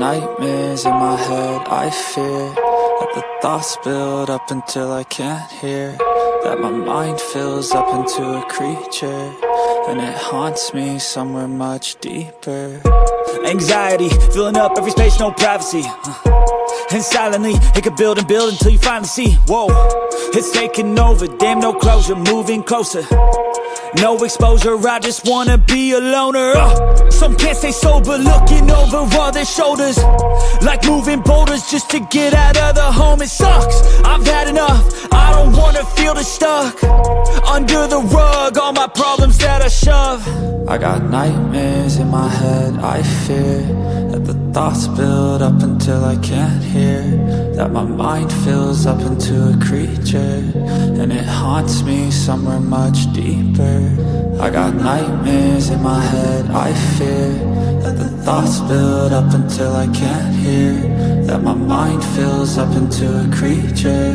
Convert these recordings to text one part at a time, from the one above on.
nightmares in my head, I fear that the thoughts build up until I can't hear, that my mind fills up into a creature, and it haunts me somewhere much deeper. Anxiety, filling up every space, no privacy, and silently, it could build and build until you finally see, whoa, it's taking over, damn no closure, moving closer. No exposure, I just wanna be a loner. Some can't stay sober, looking over all their shoulders, like moving boulders just to get out of the home. It sucks, I've had enough, I don't wanna feel the stuck under the rug, all my problems that I shove. I got nightmares in my head, I fear that the thoughts build up until I can't hear, that my mind fills up into a creature, and it haunts me somewhere much deeper. I got nightmares in my head, I fear that the thoughts build up until I can't hear, that my mind fills up into a creature,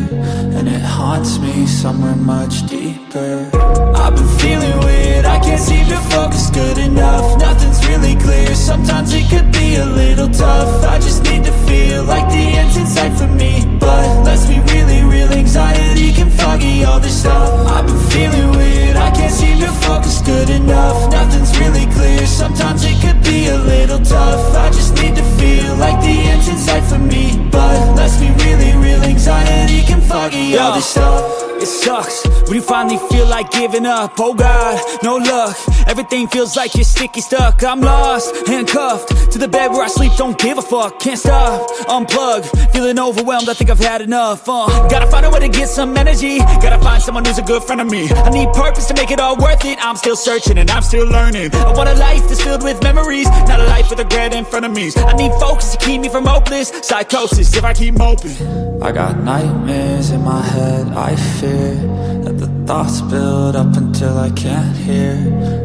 and it haunts me somewhere much deeper. I've been feeling weird, I can't seem to focus good enough, nothing's really clear, sometimes it could be a little tough. I just need to feel like the end's in sight for me, but let's be really real, anxiety can foggy all this stuff. I've been feeling weird, I can't seem to focus good enough, nothing's really clear, sometimes it could be a little tough. I just need to feel like the end's in sight for me, but let's be really real, anxiety can foggy all this stuff. It sucks when you finally feel like giving up. Oh God, no luck, everything feels like you're sticky stuck. I'm lost, handcuffed to the bed where I sleep, don't give a fuck. Can't stop, unplug, feeling overwhelmed, I think I've had enough. Gotta find a way to get some energy, gotta find someone who's a good friend of me. I need purpose to make it all worth it, I'm still searching and I'm still learning. I want a life that's filled with memories, not a life with regret and frenemies. I need focus to keep me from hopeless psychosis if I keep moping. I got nightmares in my head, I fear that the thoughts build up until I can't hear,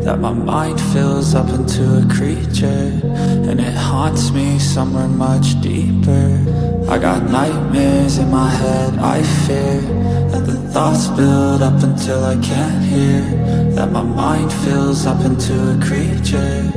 that my mind fills up into a creature, and it haunts me somewhere much deeper. I got nightmares in my head, I fear that the thoughts build up until I can't hear, that my mind fills up into a creature,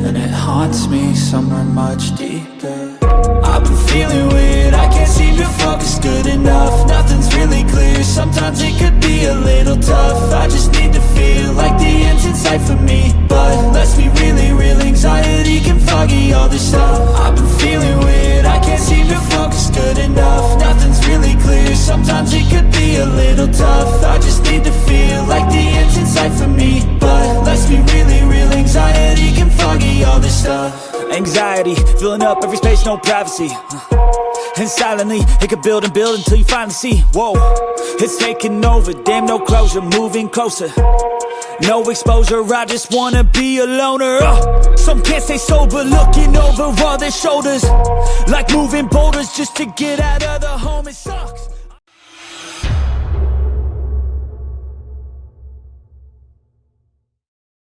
and it haunts me somewhere much deeper. I've been feeling weird, I can't seem to focus good enough, nothing's really clear, sometimes it could be a little tough. I just need to feel like the end's in sight for me, but let's be really real, anxiety can foggy all this stuff. I've been feeling weird, I can't seem to focus good enough, nothing's really clear, sometimes it could be a little tough. I just need to feel like the end's in sight for me, but let's be really real, anxiety can foggy all this stuff. Anxiety, filling up every space, no privacy, and silently, it could build and build until you finally see, whoa, it's taking over, damn no closure, moving closer. No exposure, I just wanna be a loner. Some can't stay sober, looking over all their shoulders, like moving boulders just to get out of the home. It sucks.